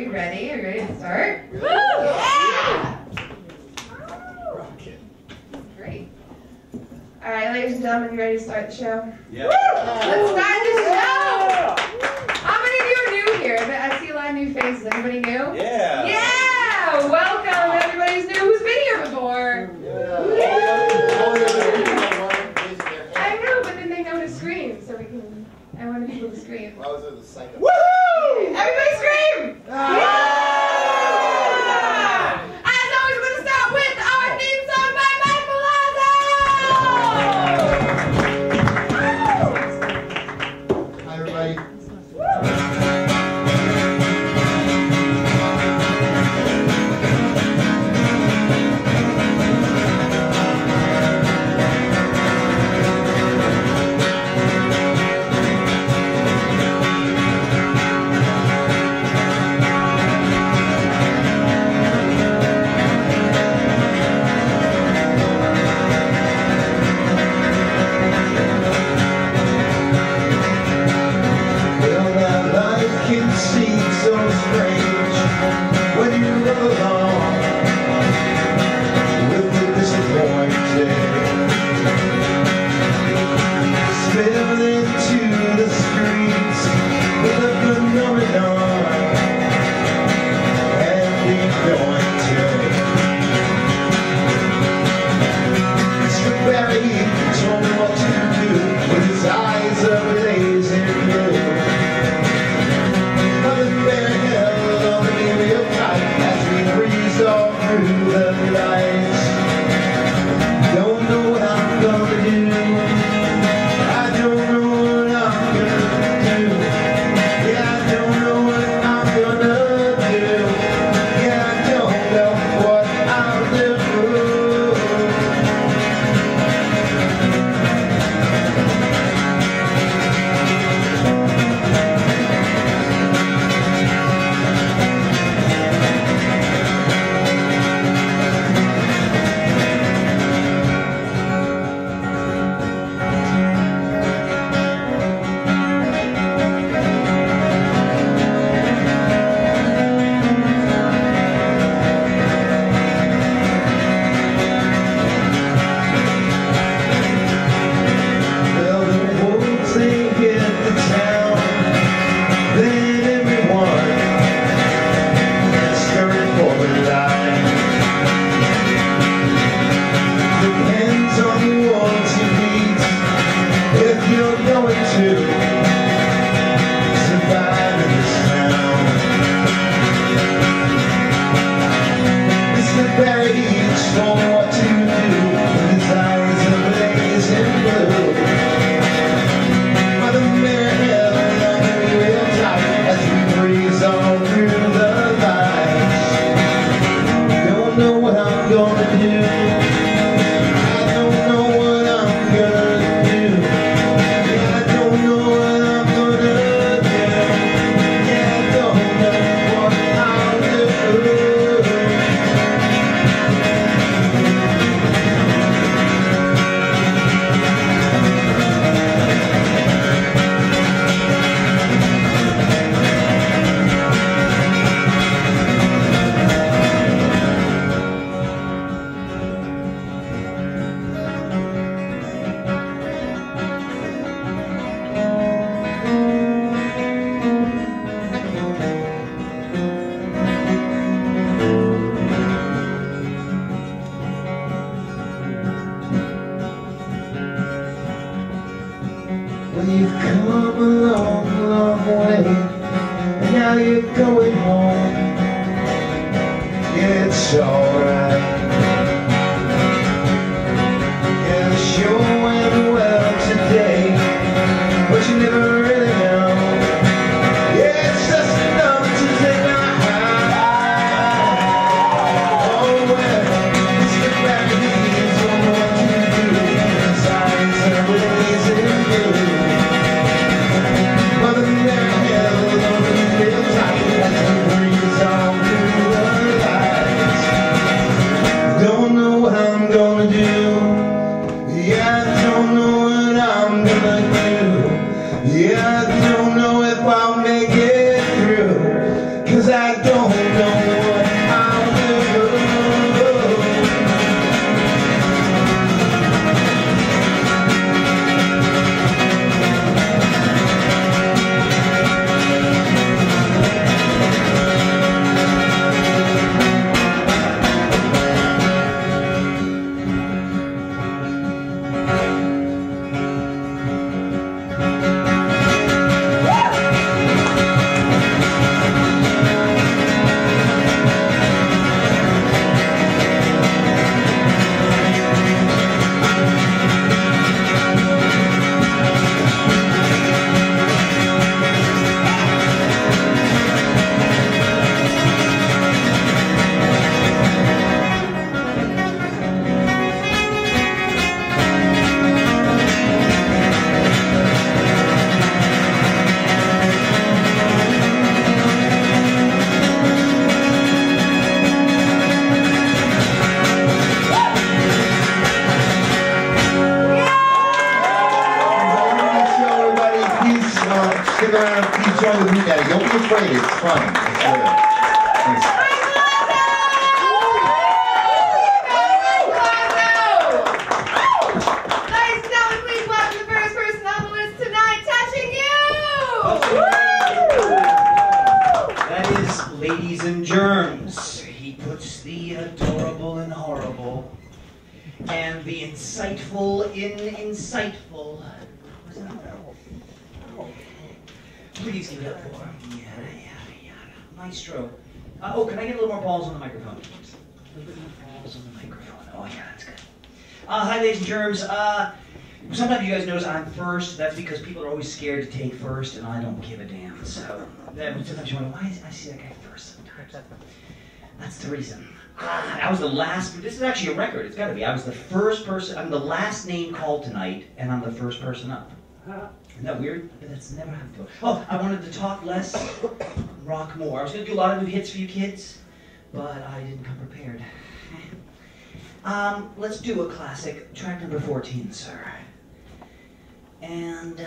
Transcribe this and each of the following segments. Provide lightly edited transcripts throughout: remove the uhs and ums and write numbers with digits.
you ready? Are you ready to start? Yeah! Great. All right, ladies and gentlemen, you ready to start the show? Yeah. Let's start the show! How many of you are new here? I see a lot of new faces. Anybody new? Yeah. Yeah! Welcome, everybody's new. Who's been here before? Yeah. I know, but then they know to scream, so we can. I want people to scream. Woohoo! Everybody scream! Yeah! As always, we're going to start with our theme song by Mike Milazzo! Hi, everybody. afraid. It's fun. It's good. Thanks. Ladies and gentlemen, please welcome the first person on the list tonight, touching you! That is Ladies and Germs. He puts the adorable in horrible, and the insightful in insightful. What's that? Please give it up for him. Yada, yada, yada. Maestro. Oh, can I get a little more balls on the microphone, please? A little bit more balls on the microphone. Oh, yeah, that's good. Hi, Ladies and Germs. Sometimes you guys notice I'm first. That's because people are always scared to take first, and I don't give a damn. So sometimes you wonder, why is I see that guy first sometimes? That's the reason. I was the last. This is actually a record. It's got to be. I was the first person. I'm the last name called tonight, and I'm the first person up. Isn't that weird? That's never happened before. Oh, I wanted to talk less, rock more. I was going to do a lot of new hits for you kids, but I didn't come prepared. Let's do a classic, track number 14, sir. And,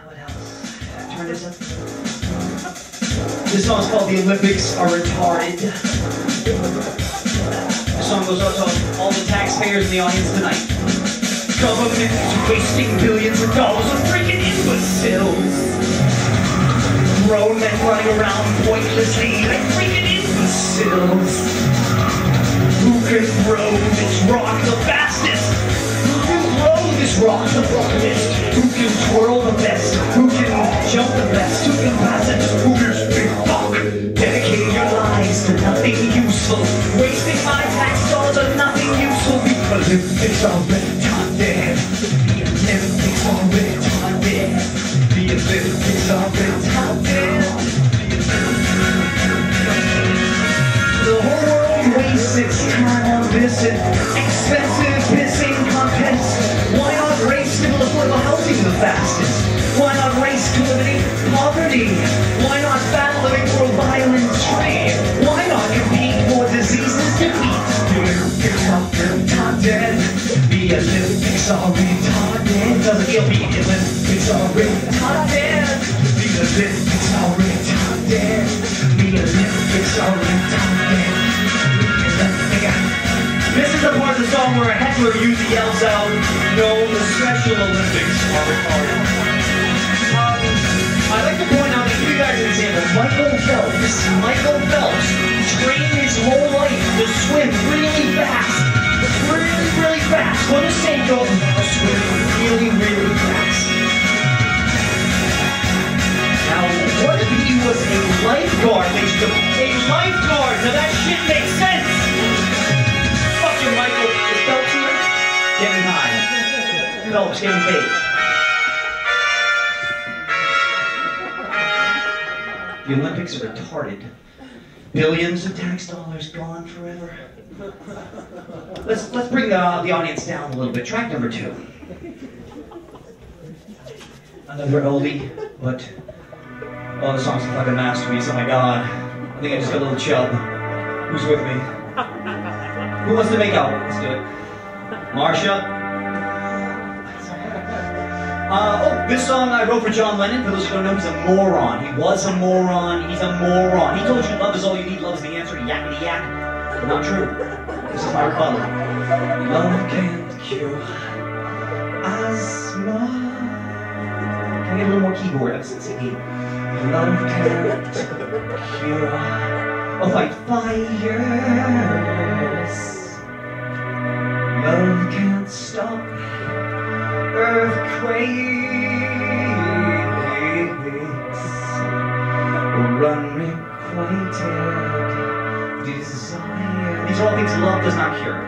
what else? Turn this up. This song's called The Olympics Are Retarded. The song goes out to all the taxpayers in the audience tonight. Government wasting billions of dollars on freaking imbeciles. Grown men running around pointlessly like freaking imbeciles. Who can throw this rock the fastest? Who can throw this rock the farthest? Who can twirl the best? Who can jump the best? Who can pass it? Who can big fuck? Dedicating your lives to nothing useful. Wasting my tax dollars on nothing useful because it's all retarded. The Olympics are retarded. The Olympics are retarded. The whole world wastes its time on this expensive pissing contest. Why not race to affordable housing the fastest? Why not race to eliminate poverty? Why not battle living for a violent tree? Why not compete for diseases to eat? The Olympics are retarded. The Olympics are retarded. Doesn't feel me. The Olympics are retarded. The Olympics are retarded. The Olympics are retarded. This is the part of the song where a heckler usually yells out, "No, the Special Olympics are retarded." I'd like to point out, to give you guys an example, Michael Phelps trained his whole life to swim really fast. Really fast. When the same goes, I'll swim really fast. Now, what if he was a lifeguard? A lifeguard! Now that shit makes sense! Fucking Michael, is Phelps here? Getting high. Phelps getting paid. The Olympics are retarded. Billions of tax dollars gone forever. Let's bring the audience down a little bit. Track number 2. Another oldie, but oh, the song's a fucking masterpiece. Oh my god. I think I just got a little chub. Who's with me? Who wants to make out? Let's do it. Marsha. This song I wrote for John Lennon. For those who don't know, he's a moron. He was a moron. He's a moron. He told you love is all you need. Love is the answer to yakety yak. Not true. This is my rebuttal. Love can't cure asthma. Can I get a little more keyboard? Love can't cure. Oh, fight fires. Love can't stop earthquakes. Unrequited desire. These are all things love does not cure.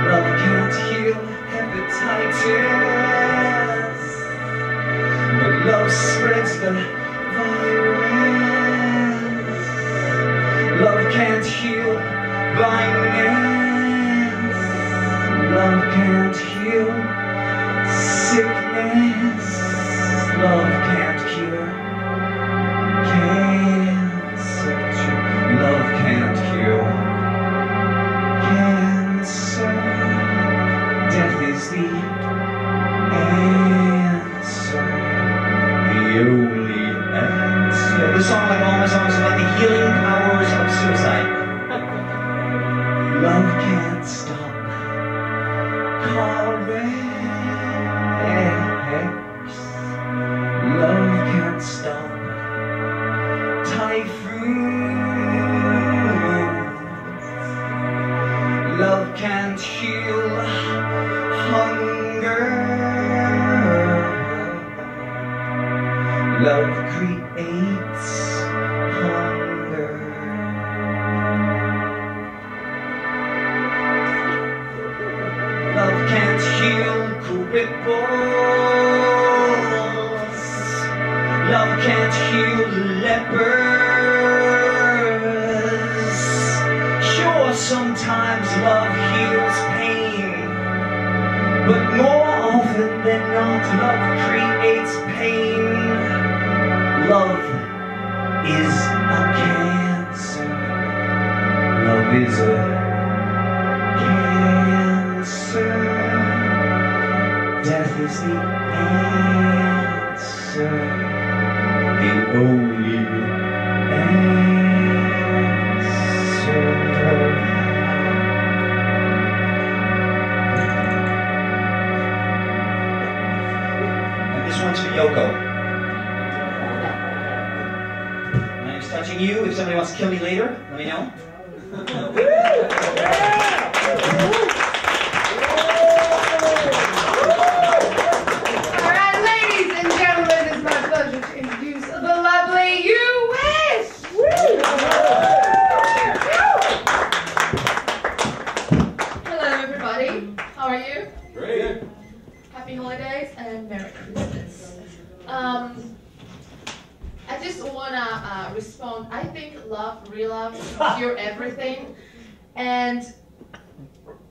Love can't heal hepatitis, but love spreads the virus. Love can't heal blindness. Love can't heal sickness. Love can't cure cancer. Love can't cure cancer. Death is the answer. Sometimes love heals pain, but more often than not, love creates pain. Love is a cancer. Love is a cancer. Death is the answer. The only answer. And this one's for Yoko. My name's Touching You. If somebody wants to kill me later, let me know. Alright, ladies and gentlemen, it's my pleasure to introduce the lovely You Wish! Hello everybody, how are you? Great. Happy holidays and Merry Christmas. I just wanna respond. I think real love cure everything, and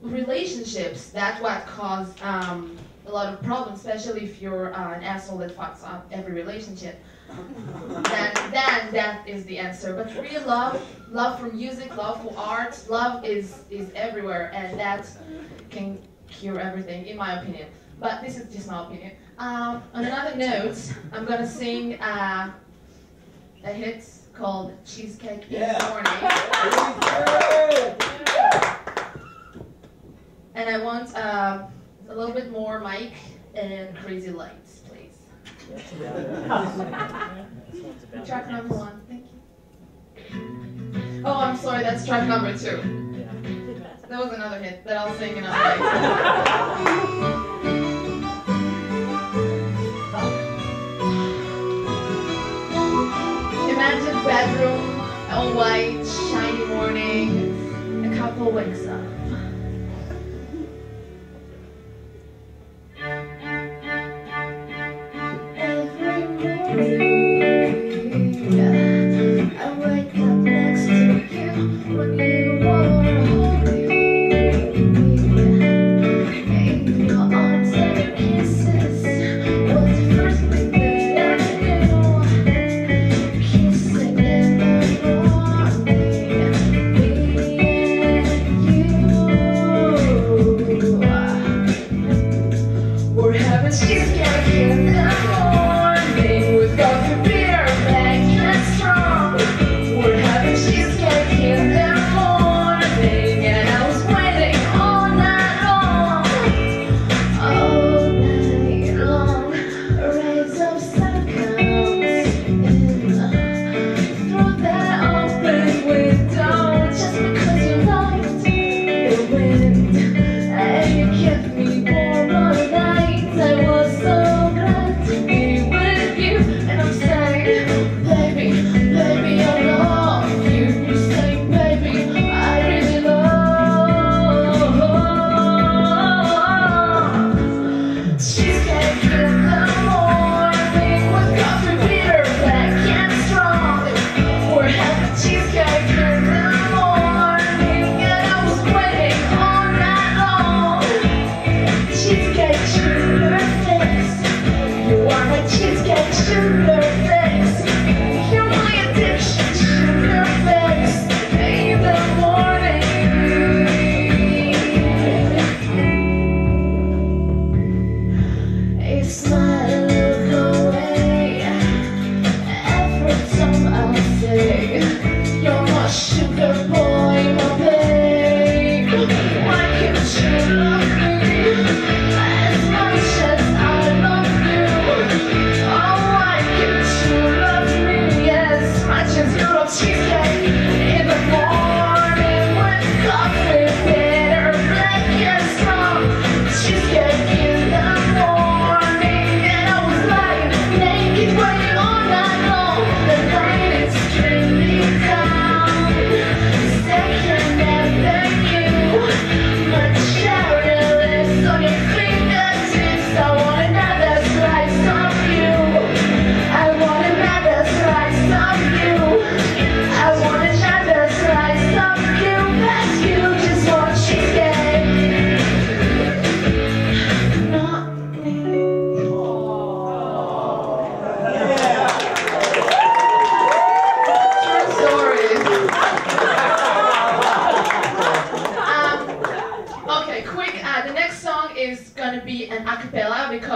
relationships, that's what cause a lot of problems, especially if you're an asshole that fucks up every relationship. Then that is the answer. But real love for music, love for art, love is everywhere, and that can cure everything, in my opinion. But this is just my opinion. On another note, I'm gonna sing a hit called Cheesecake in the Morning. And I want a little bit more mic and crazy lights, please. Track number 1, thank you. Oh, I'm sorry, that's track number 2. That was another hit that I'll sing another day. Imagine bedroom, all white, shiny morning, a couple wakes up. Every morning, I wake up next to you when you are holding me. In your arms and kisses was the first thing that I knew. Kissing in the morning, me and you.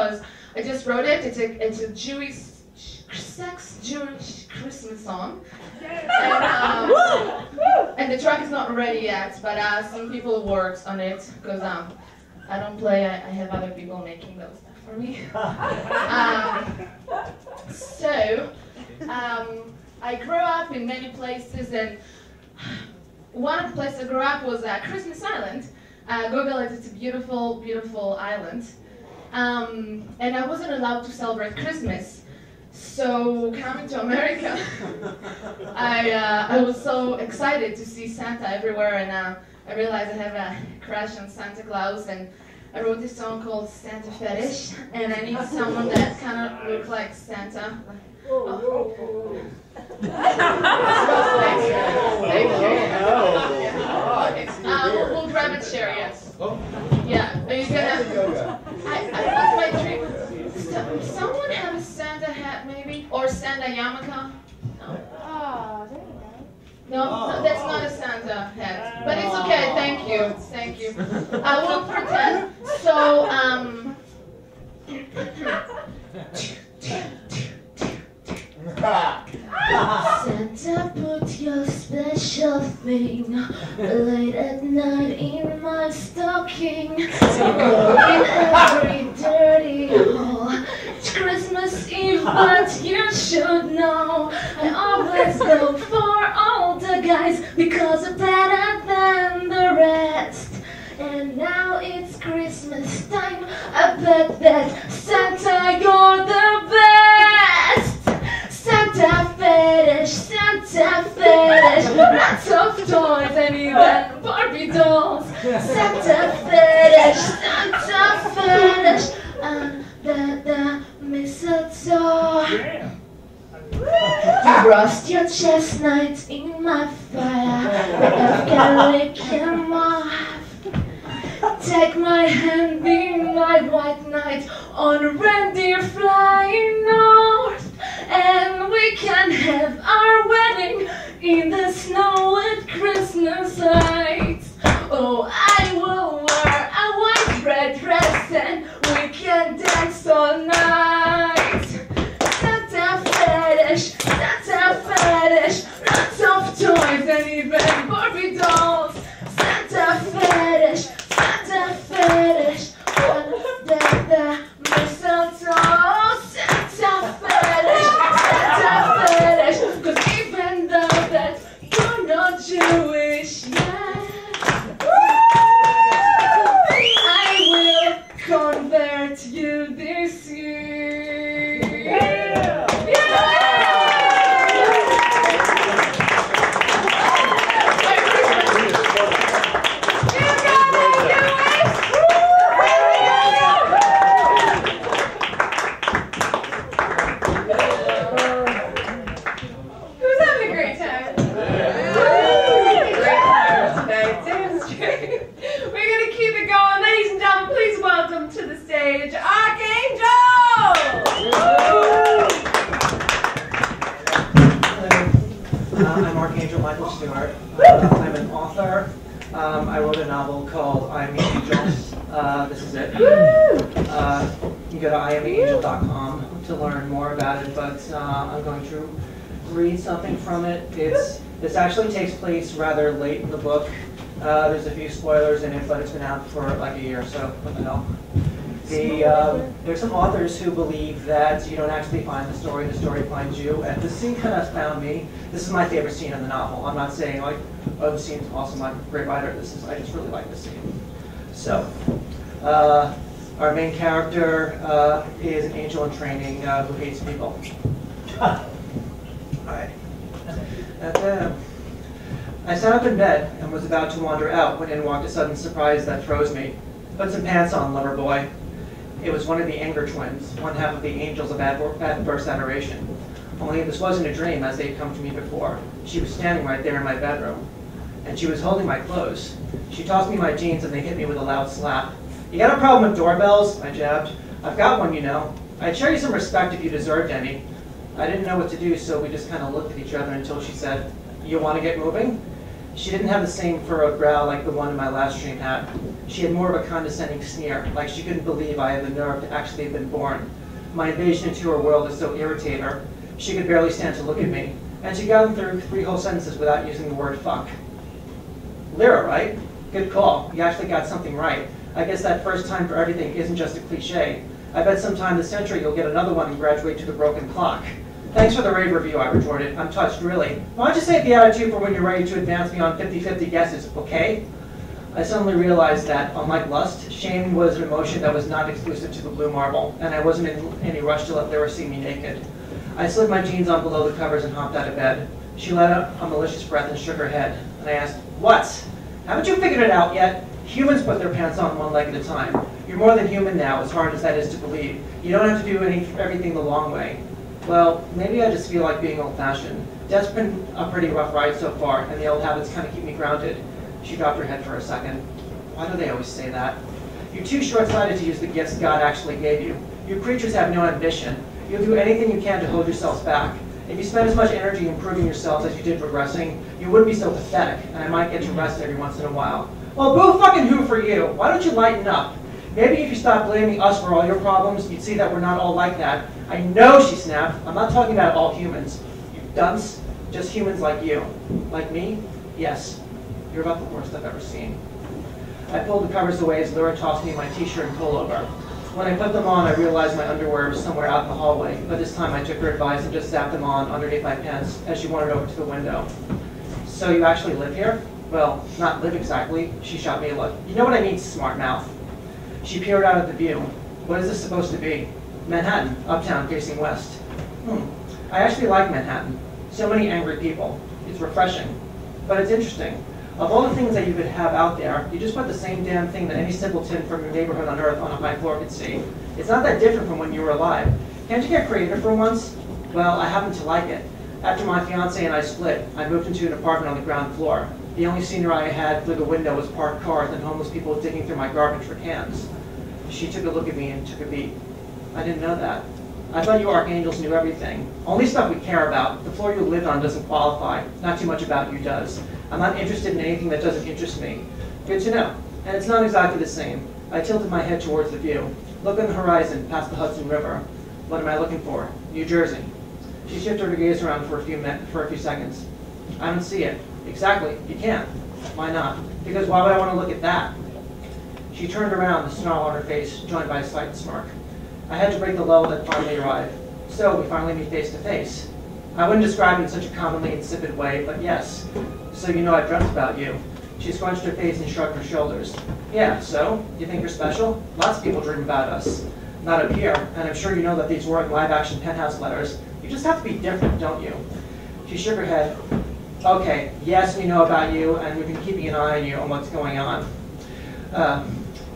because I just wrote it. It's a Jewish Christmas song. And the track is not ready yet, but some people works on it because I don't play. I have other people making those stuff for me. I grew up in many places, and one of the places I grew up was Christmas Island. Google it, it's a beautiful, beautiful island. And I wasn't allowed to celebrate Christmas. So coming to America, I was so excited to see Santa everywhere, and I realized I have a crush on Santa Claus, and I wrote this song called Santa Fetish, and I need someone that kind of looks like Santa. Oh. Thank you. We'll grab a chair, yes. Yeah, are you gonna? I lost my dream. Someone have a Santa hat, maybe, or Santa yarmulke? No. Oh, there you go. No, that's not a Santa hat, but it's okay. Thank you, thank you. I will pretend. So, Santa, put your special thing late at night in my stocking. Go in every dirty hole. It's Christmas Eve, but you should know I always go for all the guys because I'm better than the rest. And now it's Christmas time. I bet that Santa, you're the best. Santa fetish, lots of toys and even Barbie dolls. Santa fetish, under the mistletoe. You roast your chestnuts in my fire, I've got to lick him off. Take my hand, be my white knight on a reindeer flying north. And we can have our wedding in the snow at Christmas lights. Oh, I will wear a white red dress and we can dance all night. Santa fetish, lots of toys and even Barbie dolls. Santa fetish, under the mistletoe. Santa fetish, 'cause even though that you're not Jewish yet, I will convert you this year. To the stage, Archangel! I'm Archangel Michael Stewart. I'm an author. I wrote a novel called I Am the Angels. This is it. You can go to IamTheAngel.com to learn more about it, but I'm going to read something from it. This actually takes place rather late in the book. There's a few spoilers in it, but it's been out for like a year, so what the hell. There's some authors who believe that you don't actually find the story finds you, and this scene kind of found me. This is my favorite scene in the novel. I'm not saying like, oh, the scene's awesome, I'm a great writer. I just really like this scene. So, our main character is an angel in training who hates people. Alright. I sat up in bed and was about to wander out when in walked a sudden surprise that froze me. Put some pants on, lover boy. It was one of the Anger twins, one half of the angels of adverse adoration. Only this wasn't a dream as they'd come to me before. She was standing right there in my bedroom, and she was holding my clothes. She tossed me my jeans and they hit me with a loud slap. You got a problem with doorbells? I jabbed. I've got one, you know. I'd show you some respect if you deserved any. I didn't know what to do, so we just kind of looked at each other until she said, "You want to get moving?" She didn't have the same furrowed brow like the one in my last dream had. She had more of a condescending sneer, like she couldn't believe I had the nerve to actually have been born. My invasion into her world had so irritated her, she could barely stand to look at me, and she got through 3 whole sentences without using the word fuck. Lyra, right? Good call. You actually got something right. I guess that first time for everything isn't just a cliche. I bet sometime this century you'll get another one and graduate to the broken clock. Thanks for the rave review, I retorted. I'm touched, really. Why don't you save the attitude for when you're ready to advance beyond 50-50 guesses, okay? I suddenly realized that, unlike lust, shame was an emotion that was not exclusive to the blue marble, and I wasn't in any rush to let Lyra see me naked. I slid my jeans on below the covers and hopped out of bed. She let out a malicious breath and shook her head, and I asked, what? Haven't you figured it out yet? Humans put their pants on one leg at a time. You're more than human now, as hard as that is to believe. You don't have to do everything the long way. Well, maybe I just feel like being old-fashioned. Death's been a pretty rough ride so far, and the old habits kind of keep me grounded. She dropped her head for a second. Why do they always say that? You're too short-sighted to use the gifts God actually gave you. You creatures have no ambition. You'll do anything you can to hold yourselves back. If you spend as much energy improving yourselves as you did regressing, you wouldn't be so pathetic, and I might get to rest every once in a while. Well, boo fucking who for you? Why don't you lighten up? Maybe if you stop blaming us for all your problems, you'd see that we're not all like that. I know, she snapped. I'm not talking about all humans. You dunce. Just humans like you. Like me? Yes. You're about the worst I've ever seen. I pulled the covers away as Lyra tossed me my t-shirt and pullover. When I put them on, I realized my underwear was somewhere out in the hallway, but this time I took her advice and just zapped them on underneath my pants as she wandered over to the window. So you actually live here? Well, not live exactly. She shot me a look. You know what I mean, smart mouth. She peered out at the view. What is this supposed to be? Manhattan, uptown, facing west. I actually like Manhattan. So many angry people. It's refreshing. But it's interesting. Of all the things that you could have out there, you just put the same damn thing that any simpleton from your neighborhood on Earth on a high floor could see. It's not that different from when you were alive. Can't you get creative for once? Well, I happen to like it. After my fiancé and I split, I moved into an apartment on the ground floor. The only scenery I had through the window was parked cars and homeless people digging through my garbage for cans. She took a look at me and took a beat. I didn't know that. I thought you Archangels knew everything. Only stuff we care about. The floor you live on doesn't qualify. Not too much about you does. I'm not interested in anything that doesn't interest me. Good to know. And it's not exactly the same. I tilted my head towards the view. Look on the horizon, past the Hudson River. What am I looking for? New Jersey. She shifted her gaze around for a few seconds. I don't see it. Exactly. You can't. Why not? Because why would I want to look at that? She turned around, the snarl on her face, joined by a slight smirk. I had to break the lull that finally arrived. So we finally meet face to face. I wouldn't describe it in such a commonly insipid way, but yes. So you know I've dreamt about you. She scrunched her face and shrugged her shoulders. Yeah, so? You think you're special? Lots of people dream about us. Not up here, and I'm sure you know that these weren't live-action penthouse letters. You just have to be different, don't you? She shook her head. Okay, yes, we know about you, and we've been keeping an eye on you and what's going on.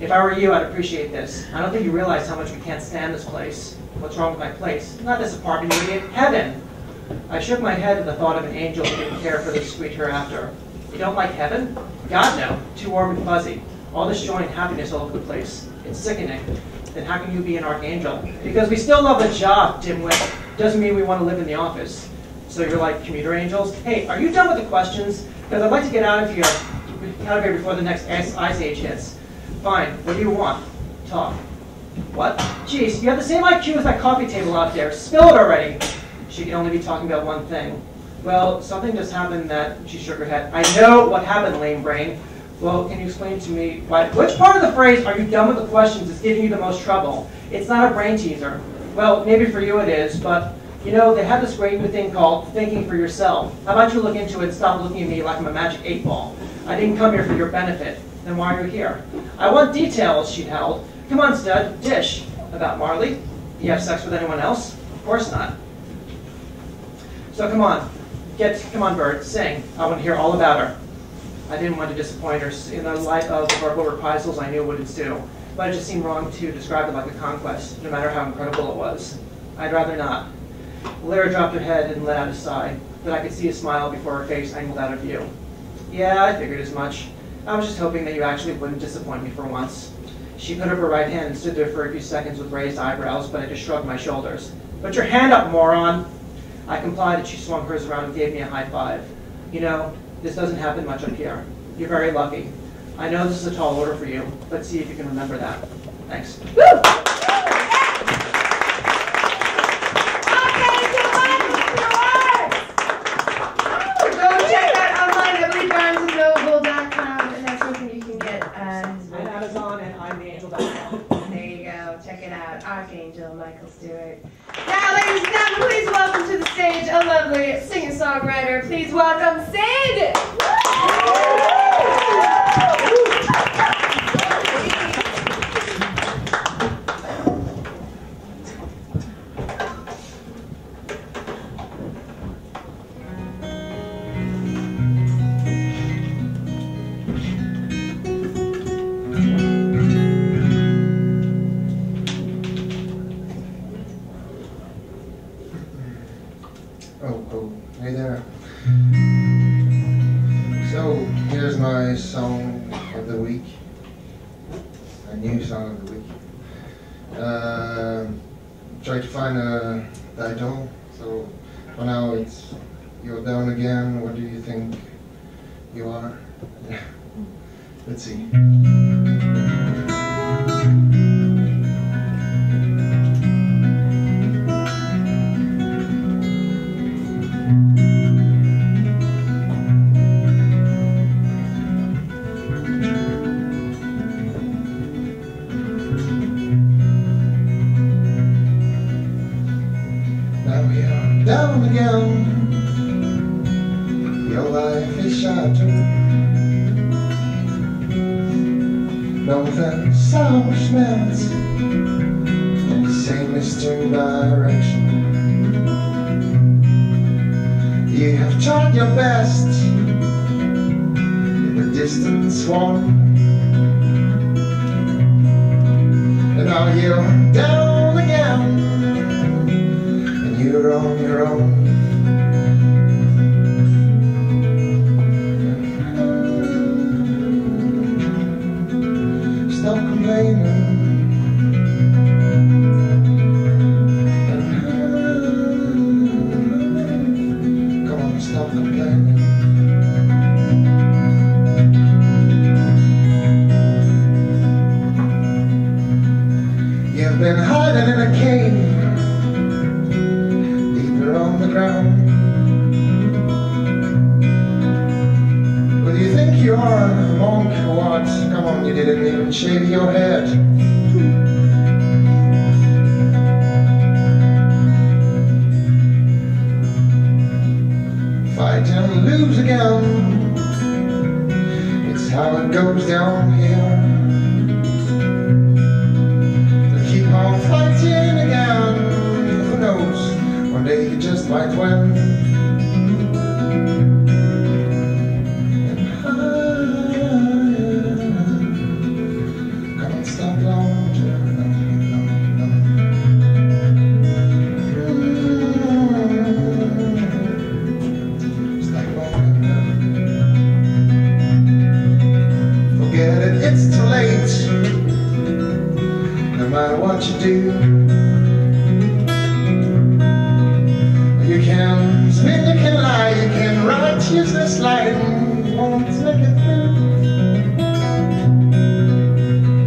If I were you, I'd appreciate this. I don't think you realize how much we can't stand this place. What's wrong with my place? Not this apartment, you idiot. Heaven! I shook my head at the thought of an angel who didn't care for this sweet hereafter. You don't like heaven? God, no. Too warm and fuzzy. All this joy and happiness all over the place. It's sickening. Then how can you be an archangel? Because we still love the job, dimwit. Doesn't mean we want to live in the office. So you're like commuter angels? Hey, are you done with the questions? Because I'd like to get out of here before the next ice age hits. Fine. What do you want? Talk. What? Jeez, you have the same IQ as that coffee table out there. Spill it already. She can only be talking about one thing. Well, something just happened that... She shook her head. I know what happened, lame brain. Well, can you explain to me which part of the phrase, are you done with the questions, is giving you the most trouble? It's not a brain teaser. Well, maybe for you it is, but, you know, they have this great new thing called thinking for yourself. How about you look into it and stop looking at me like I'm a magic 8-ball? I didn't come here for your benefit. Then why are you here? I want details, she howled. Come on, stud, dish. About Marley? You have sex with anyone else? Of course not. So come on, Bird, sing. I want to hear all about her. I didn't want to disappoint her. In the light of the verbal reprisals I knew would ensue, but it just seemed wrong to describe it like a conquest, no matter how incredible it was. I'd rather not. Lyra dropped her head and let out a sigh, but I could see a smile before her face angled out of view. Yeah, I figured as much. I was just hoping that you actually wouldn't disappoint me for once. She put up her right hand and stood there for a few seconds with raised eyebrows, but I just shrugged my shoulders. Put your hand up, moron! I complied and she swung hers around and gave me a high five. You know, this doesn't happen much up here. You're very lucky. I know this is a tall order for you, but see if you can remember that. Thanks. Archangel, Michael Stewart. Now, ladies and gentlemen, please welcome to the stage a lovely singer-songwriter. Please welcome Sid! Hey there. So, here's my song of the week. A new song of the week. Try to find a title. So, for now it's You're Down Again, what do you think you are? Let's see. Down again, your life is shattered. Both the sour smells and the same misty direction. You have tried your best in the distance one, and now you're down again. You're on your own. Stop complaining. Come on, stop complaining. You've been hiding in a cave on the ground. Well, you think you are a monk or what? Come on, you didn't even shave your head. Fight and lose again. It's how it goes down here. But keep on fighting again. Who knows? One day you just might win. And higher. Come on, stop longer. Stop longer. Forget it, it's too late. No matter what you do. You can spin, you can lie, you can write useless line, you won't make it through.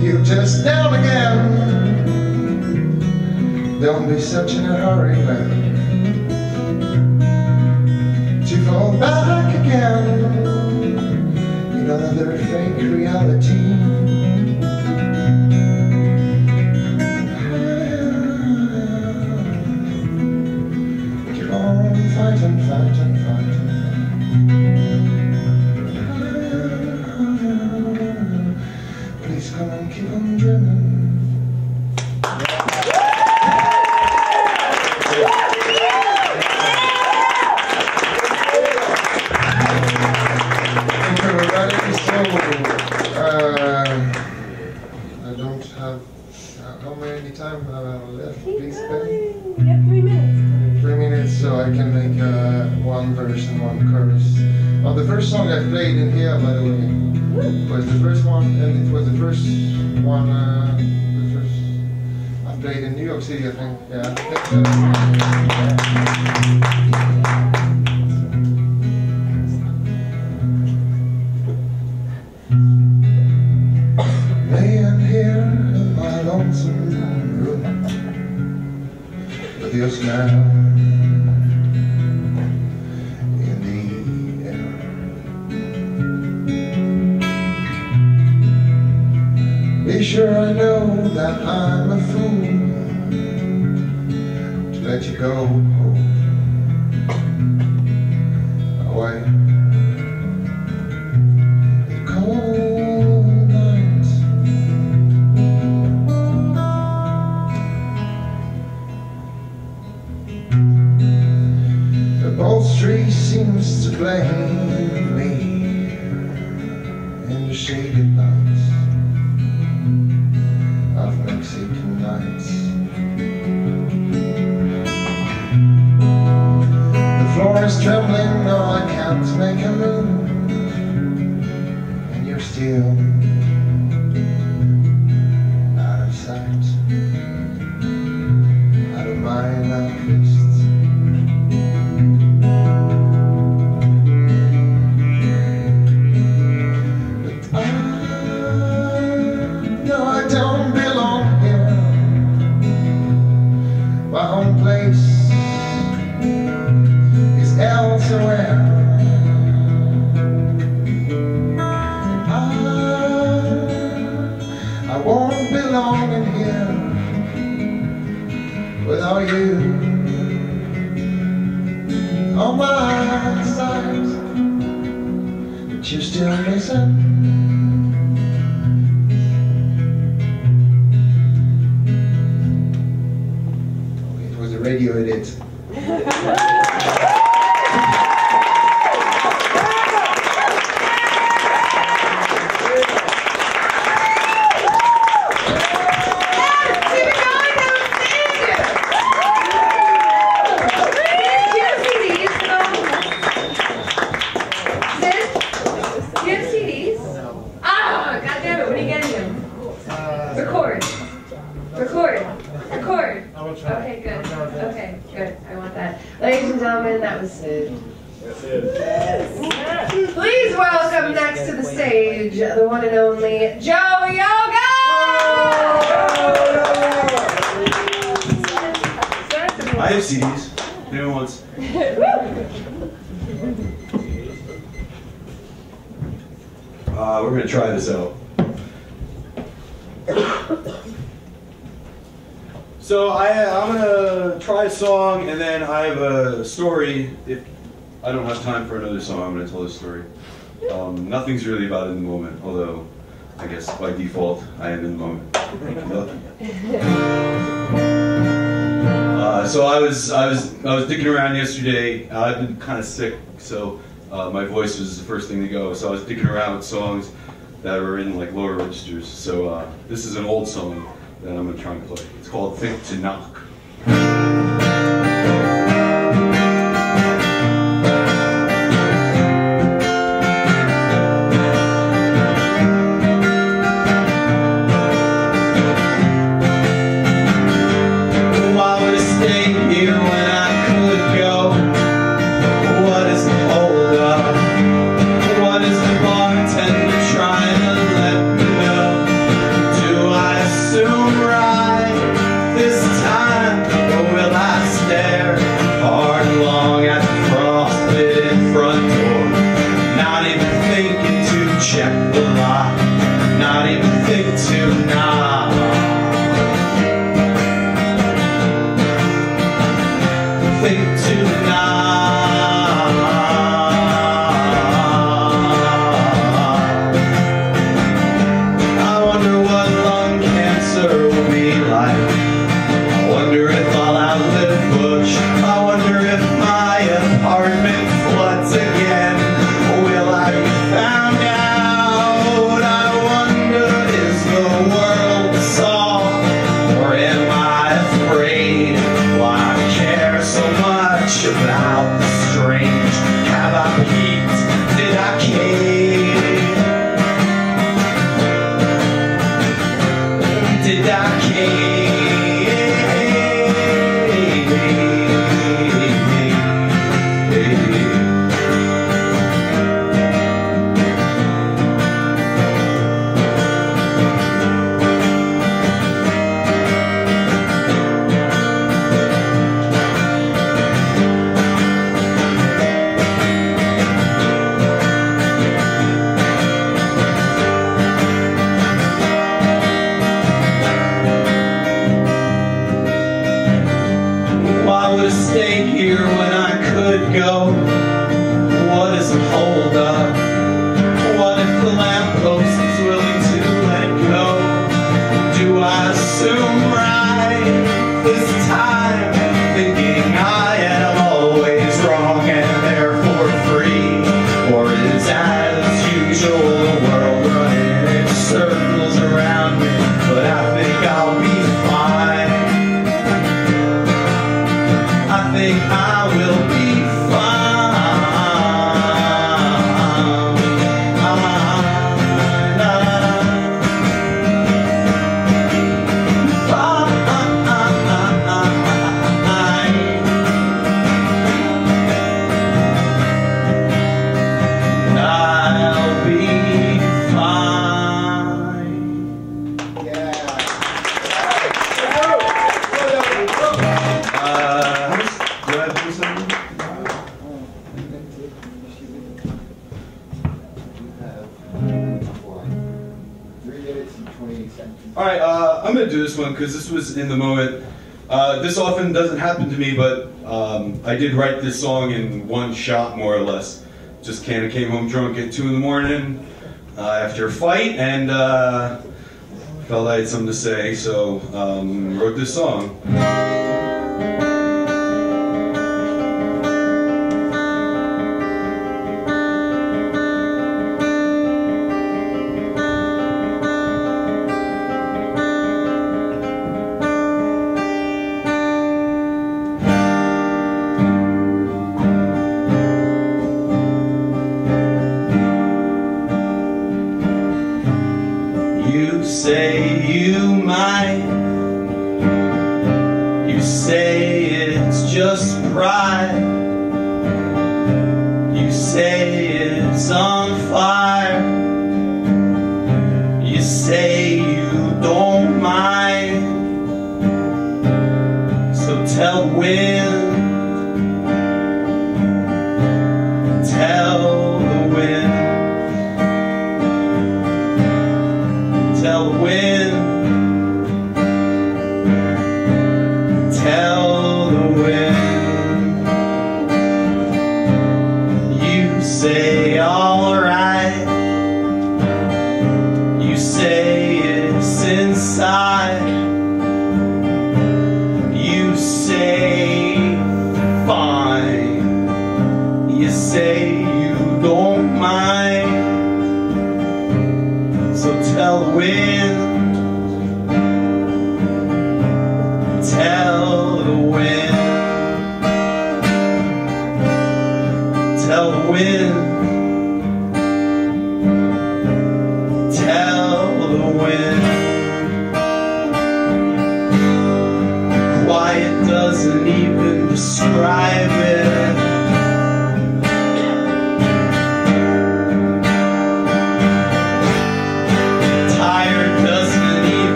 You're just down again. Don't be such in a hurry, man, to fall back again in another fake reality. Fight and fight and fight and fight. Please come and keep on dreaming. Thank you, everybody. So, I don't have how many time left? Please, Ben? We have 3 minutes. 3 minutes, so I can make one verse and one chorus. Well, the first song I played in here, by the way, was the first one, and it was the first one, I played in New York City, I think. Yeah. with your smile in the air. Be sure I know that I'm a fool to let you go away. The cold nights, the upholstery seems to blame me in the shaded lights of Mexican nights. The floor is trembling, no, I can't make a move, and you're still out of sight, out of mind at least. But I know I don't belong here. My home place is elsewhere. I won't belong in here without you on my side. But you're still missing. It was a radio edit. Okay, good. Okay, good. I want that. Ladies and gentlemen, that was it. That's it. Please welcome next to the stage the one and only Joe Yoga! I have CDs. Anyone wants? We're going to try this out. So I'm going to try a song, and then I have a story. If I don't have time for another song, I'm going to tell this story. Nothing's really about in the moment, although I guess by default I am in the moment. So I was digging around yesterday. I've been kind of sick, so my voice was the first thing to go. So I was digging around with songs that were in like lower registers. So this is an old song that I'm going to try and play. It's called "Think to Knock." This time All right, I'm gonna do this one because this was in the moment. This often doesn't happen to me, but I did write this song in one shot, more or less. Just kind of came home drunk at 2 in the morning after a fight, and felt I had something to say, so wrote this song. You say you might, you say it's just pride, you say it's on fire, you say you don't mind, so tell the wind, tell the wind. Tell the wind, tell the wind. You say alright, you say it's inside, you say fine, you say you don't mind. So tell the wind, tell the wind, tell the wind, tell the wind. Quiet doesn't even describe it.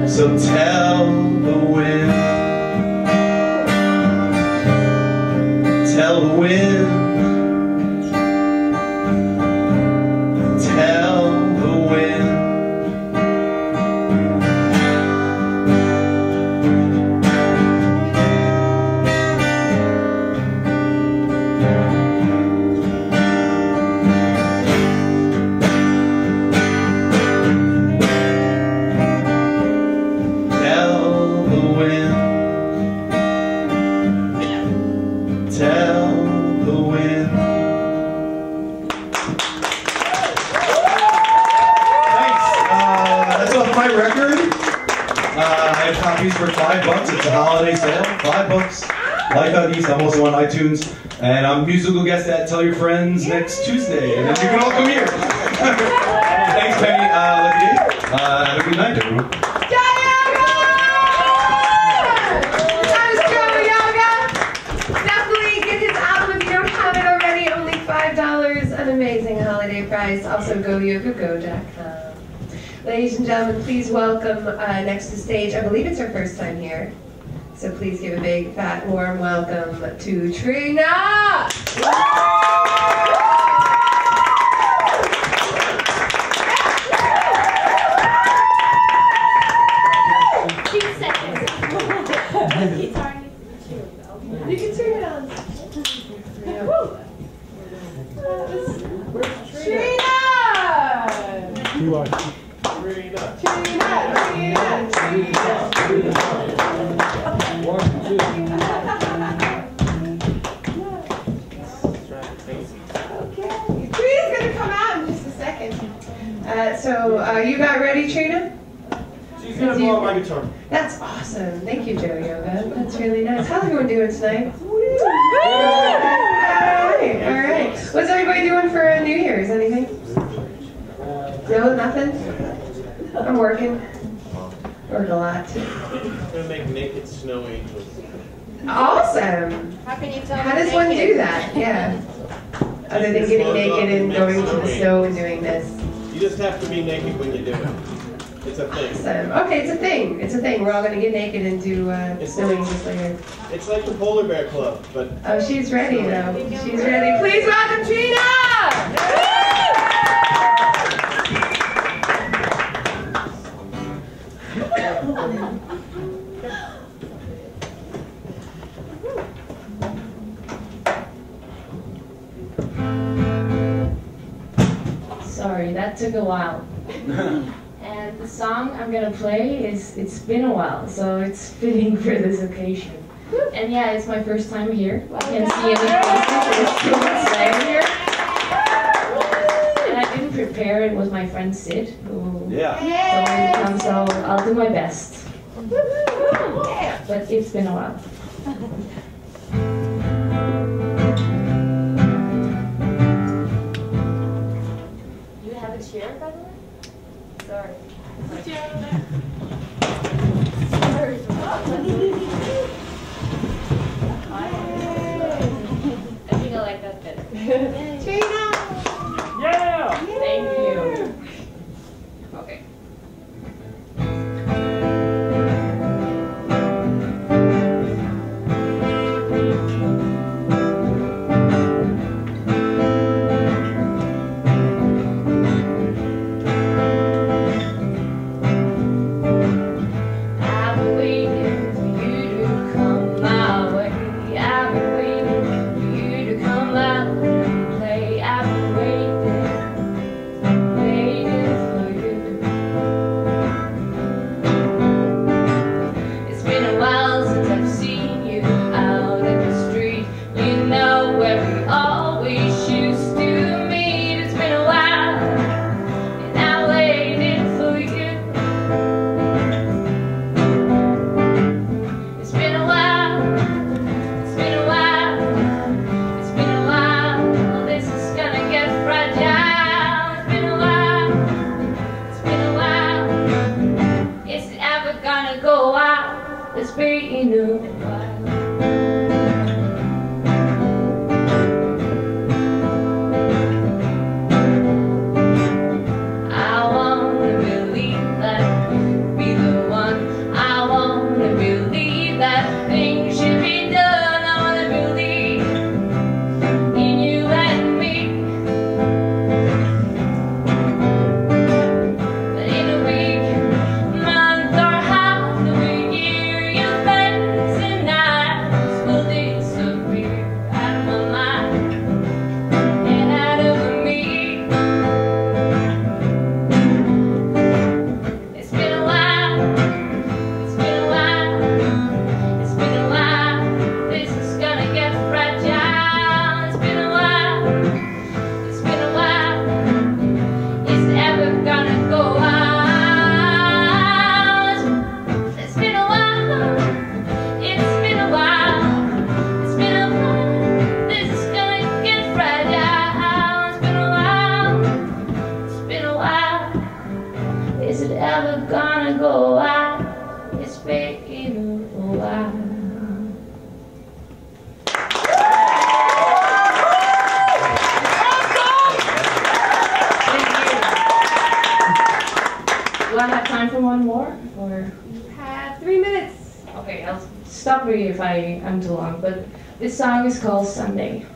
So tell the wind, tell the wind, tell the wind. For $5, it's a holiday sale. $5. Like Huggies, I'm also on iTunes, and I'm a musical guest at Tell Your Friends next Tuesday, and then you can all come here. Thanks, Penny. Have a good night, everyone. Definitely get his album if you don't have it already. Only $5, an amazing holiday price. Also, goyogago.com. Ladies and gentlemen, please welcome next to stage, I believe it's her first time here, so please give a big, fat, warm welcome to Trina! 2 seconds. You can turn it on. Trina! Trina's gonna come out in just a second. So you got ready, Trina? She's gonna blow up my guitar. That's awesome. Thank you, Joe Yoga. That's really nice. How's everyone doing tonight? All right. What's everybody doing for New Year's? Anything? No, nothing? I'm working. Work a lot. I'm gonna make naked snow angels. Awesome. How can you tell? How does one do that? Yeah. Other than getting naked and going to the snow and doing this. You just have to be naked when you do it. It's a thing. Awesome. Okay, it's a thing. It's a thing. We're all going to get naked and do snow angels later. It's like the Polar Bear Club, but... Oh, she's ready, though. She's ready. Please welcome Gina! Sorry, that took a while. And the song I'm gonna play is It's Been a While, so it's fitting for this occasion. And yeah, it's my first time here. I can't see any faces, it's too much light here. And I didn't prepare, it was my friend Sid who told me to come, so I'll do my best. But it's been a while. You have a chair, by the way? Sorry. I think I like that better. Gina! Yeah! Thank you. Okay. If I'm too long, but this song is called Sunday.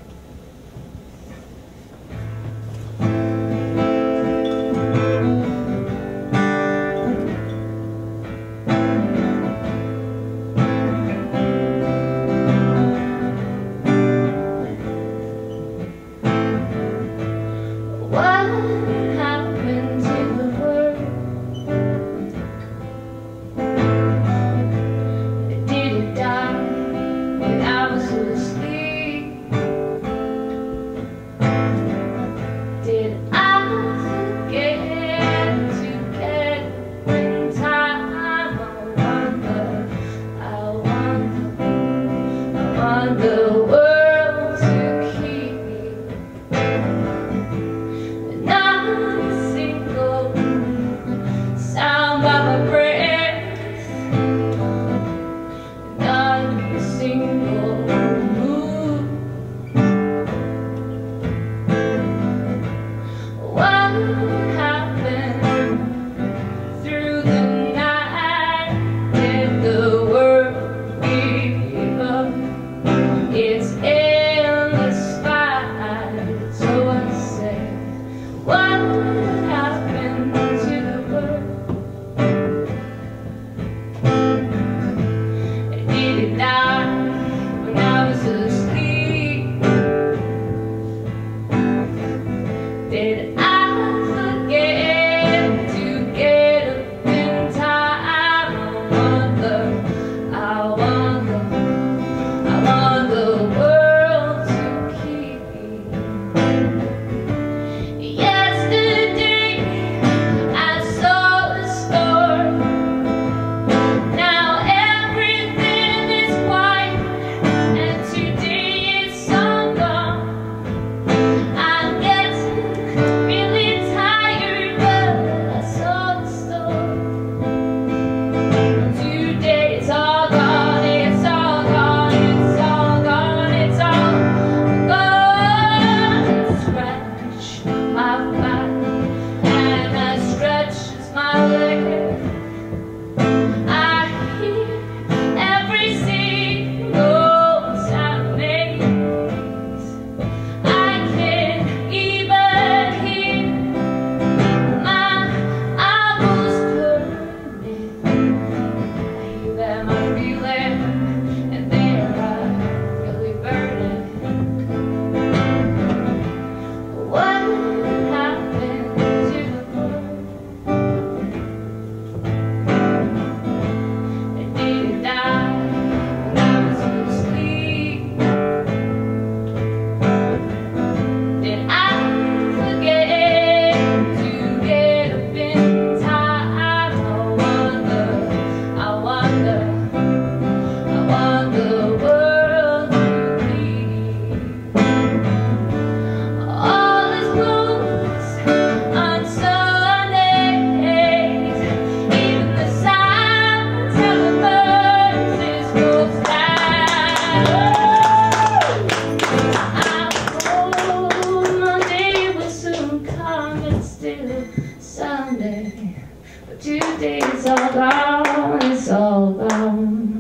I was asleep. Did I forget to get up in time? I wonder the world to keep me. Yesterday I saw the storm. Now everything is white, and today it's all gone. I'm getting really tired, but I saw the storm. Today it's all gone, it's all gone, it's all gone, it's all gone. Scratch my back and I stretch my leg. I hear every single sound it makes. I can't even hear my eyeballs burning. I hear them, I feel them, and they are really burning. What happened to the world? Did it die when I was asleep? Did I forget to get up in time? I wonder world to be. All is closed on Sundays. Even the silence of the birds is closed down. I hope Monday will soon come. It's still Sunday, but today it's all gone. It's all gone.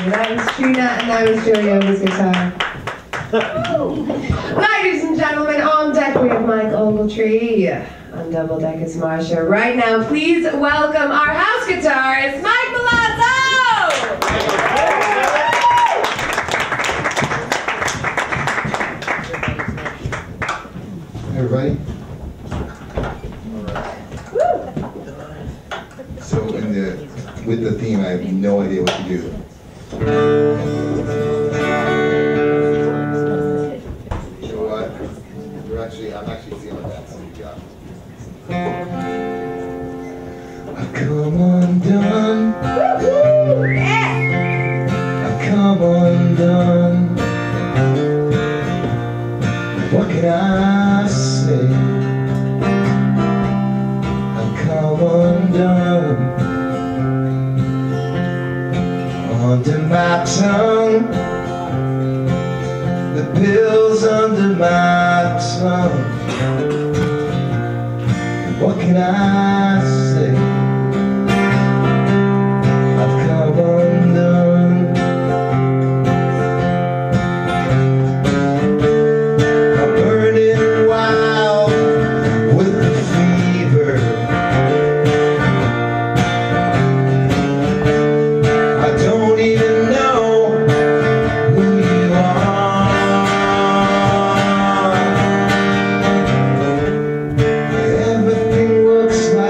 That was Gina and that was Julio's guitar. Ladies and gentlemen, on deck we have Mike Ogletreee. On double deck is Marsha. Right now, please welcome our house guitarist, Mike Milazzo! Everybody? So with the theme, I have no idea what to do. You know what? I'm actually feeling that, so you got it. I come undone. I come undone. What can I say? I come undone. Under my tongue, the pills under my tongue. What can I say? I've come undone. I'm burning wild with the fever. I don't even know who you are. Everything looks like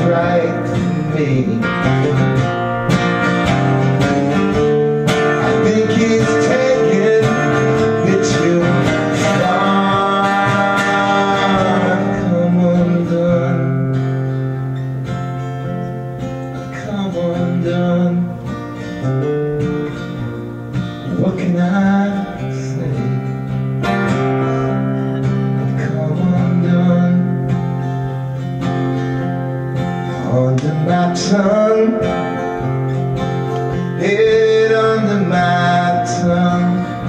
right for me. I think he's taken it too far. Come undone. Come undone. What can I say? Come undone. Under my tongue, head under my tongue.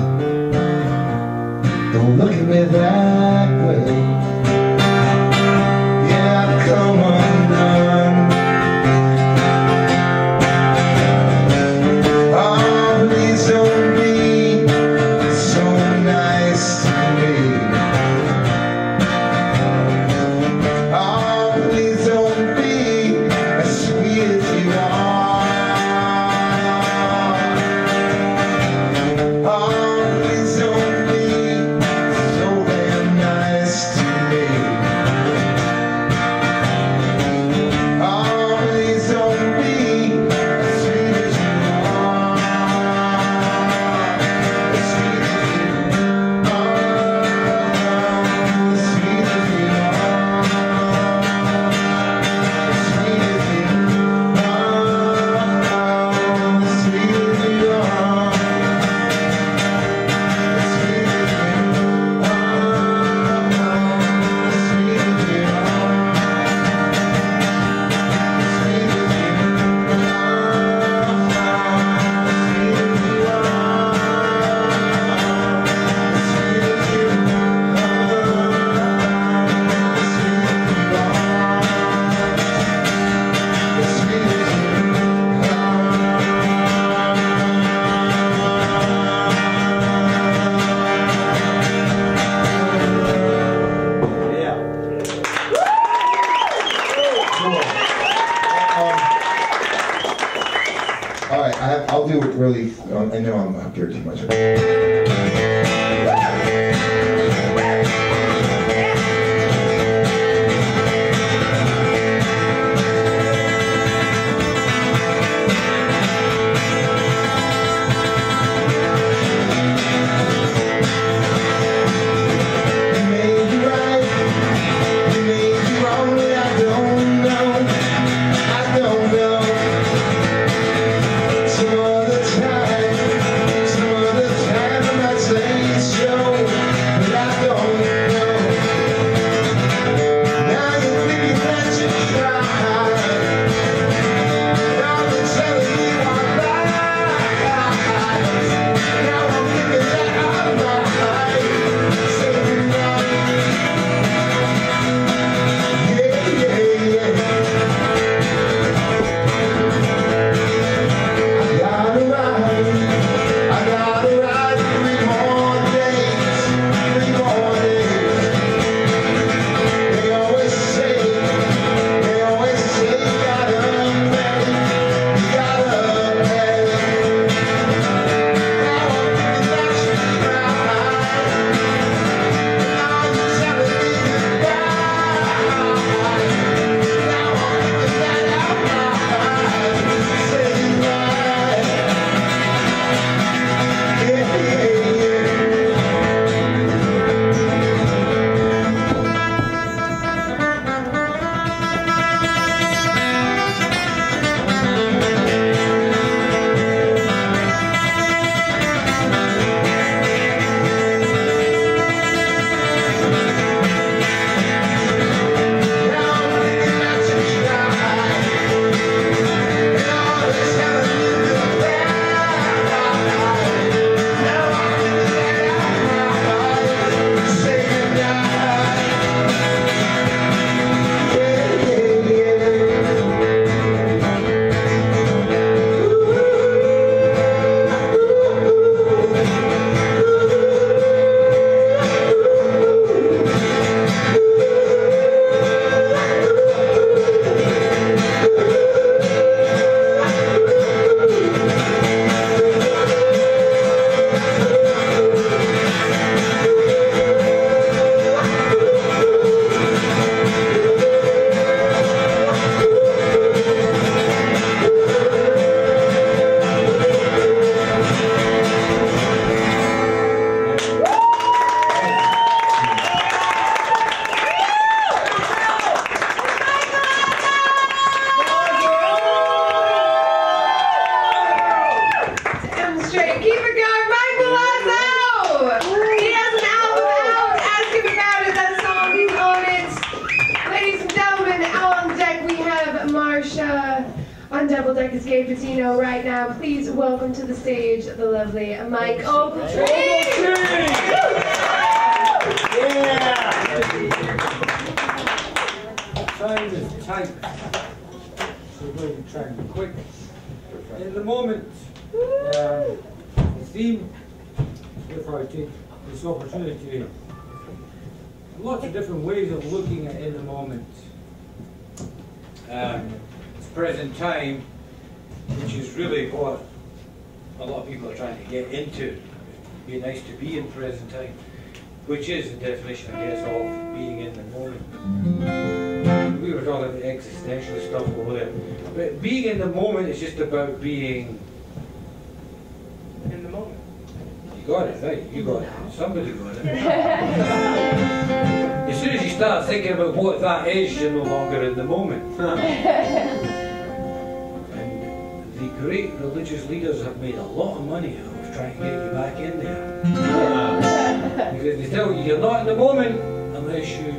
Don't look at me that way. Yeah, I've come undone. Oh, please don't be so nice to me. Oh, please don't be as sweet as you are. Oh, please don't be so damn nice to me. Oh, please don't be as sweet as you are. As sweet as you are. As sweet as you are. As sweet as you are. As sweet as you are. As sweet as you are. As sweet as you All right, I'll do it really. I know I'm up here too much. You may be right, you may be wrong, but I don't know. I don't know. Some other time I might say Porsche on Double Deck Escape Casino right now. Please welcome to the stage the lovely Mike Ogletreee. Yeah! Time is tight, so we're going to try and be quick. In the moment, the theme, therefore I take this opportunity, lots of different ways of looking at in the moment. It's present time, which is really what a lot of people are trying to get into. It'd be nice to be in present time, which is the definition, I guess, of being in the moment. We were talking about existential stuff over there. But being in the moment is just about being in the moment. You got it, right? You got it. Somebody got it. As soon as you start thinking about what that is, you're no longer in the moment. And the great religious leaders have made a lot of money out of trying to get you back in there. Because they tell you you're not in the moment unless you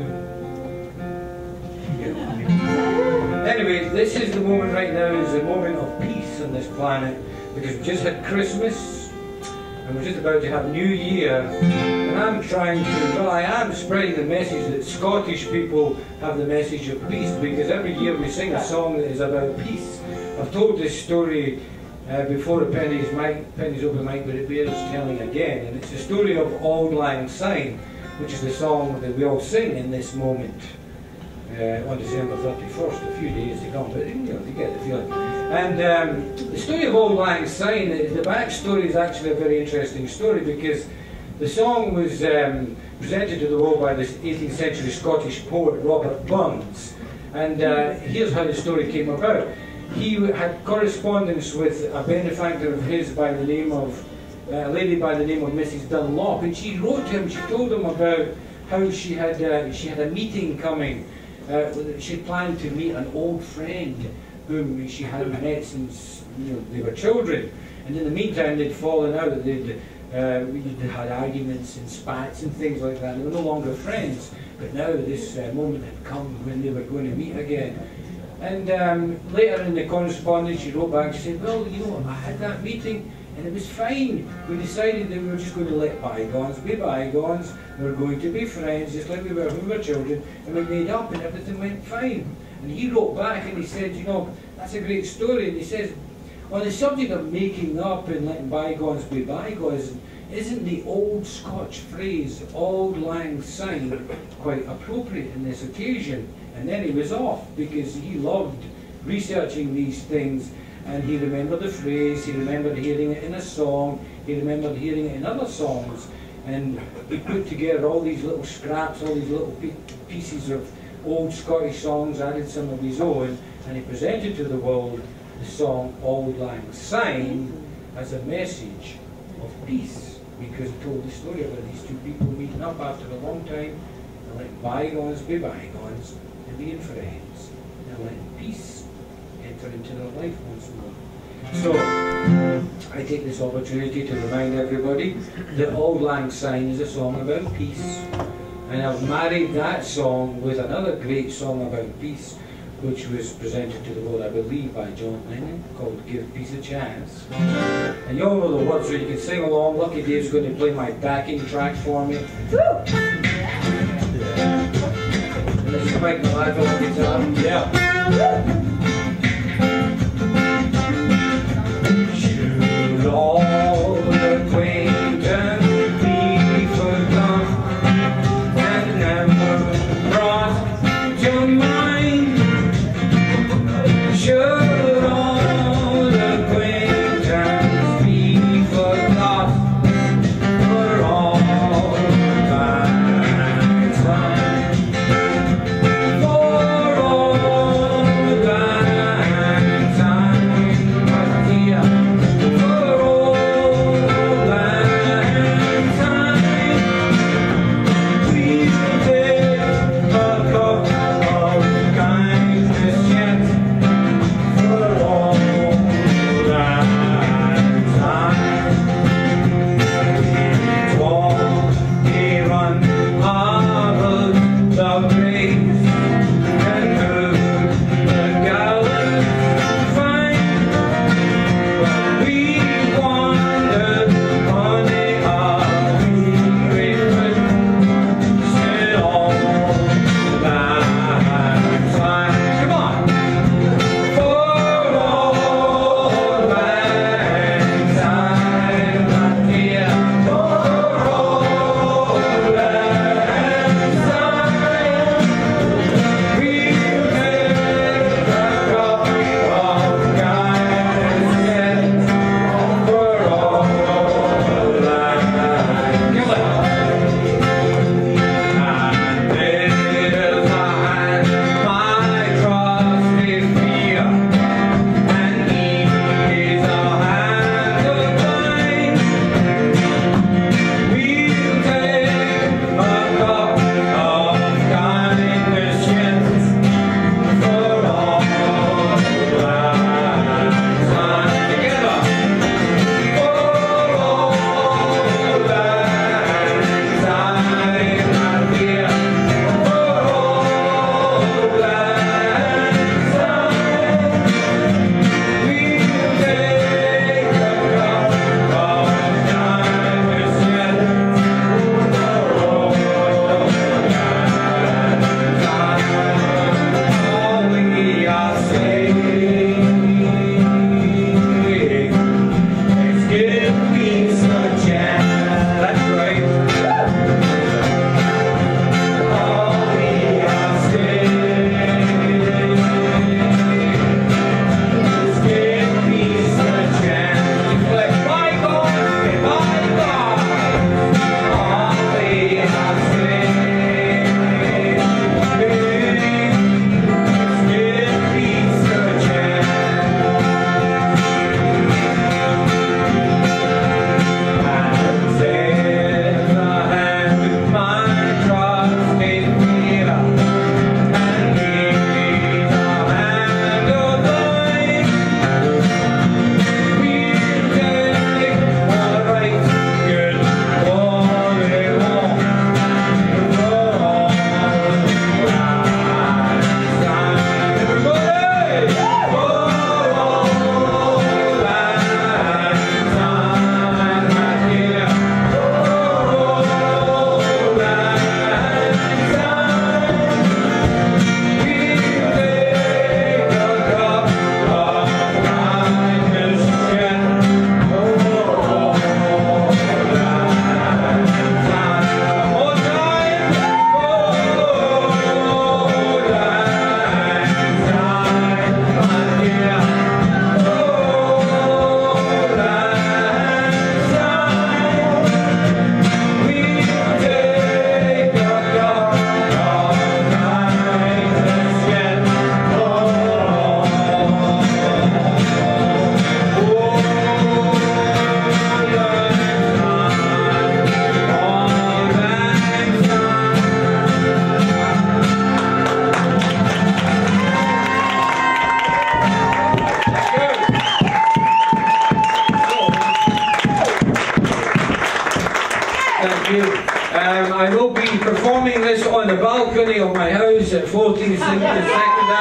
get on. Anyway, this is the moment right now, is a moment of peace on this planet, because we just had Christmas and we're just about to have New Year, and I'm trying to, well, I am spreading the message that Scottish people have the message of peace, because every year we sing a song that is about peace. I've told this story before, the pennies over mic, but it bears telling again, and it's the story of Auld Lang Syne, which is the song that we all sing in this moment. On December 31st, a few days to come, but you know, you get the feeling. And the story of Auld Lang Syne, the backstory is actually a very interesting story, because the song was presented to the world by this 18th century Scottish poet Robert Burns. And here's how the story came about. He had correspondence with a benefactor of his by the name of, a lady by the name of Mrs. Dunlop, and she wrote to him, she told him about how she had a meeting coming. She planned to meet an old friend whom she hadn't met since, you know, they were children, and in the meantime they'd fallen out. They'd had arguments and spats and things like that. They were no longer friends, but now this moment had come when they were going to meet again. And later in the correspondence she wrote back, she said, well, you know, I had that meeting and it was fine. We decided that we were just going to let bygones be bygones. We were going to be friends, just like we were when we were children, and we made up and everything went fine. And he wrote back and he said, you know, that's a great story. And he says, on the subject of making up and letting bygones be bygones, isn't the old Scotch phrase, Auld Lang Syne, quite appropriate in this occasion? And then he was off, because he loved researching these things. And he remembered the phrase, he remembered hearing it in a song, he remembered hearing it in other songs, and he put together all these little scraps, all these little pieces of old Scottish songs, added some of his own, and he presented to the world the song Auld Lang Syne as a message of peace, because it told the story about these two people meeting up after a long time, and letting bygones be bygones, and being friends, and letting peace enter into their life once more. So, I take this opportunity to remind everybody that Auld Lang Syne is a song about peace, and I've married that song with another great song about peace, which was presented to the world, I believe, by John Lennon, called Give Peace a Chance. And you all know the words, so you can sing along. Lucky Dave's going to play my backing track for me. And this is Mike Milazzo on guitar. Yeah. Should all acquaintance be forgot and never brought to mind? Should all acquaintance be forgot for all mankind? For all mankind. I will be performing this on the balcony of my house at 14th and 2nd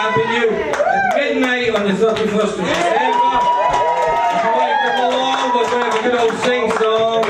Avenue at midnight on the 31st of December. If you want to come along, we're going to have a good old sing song.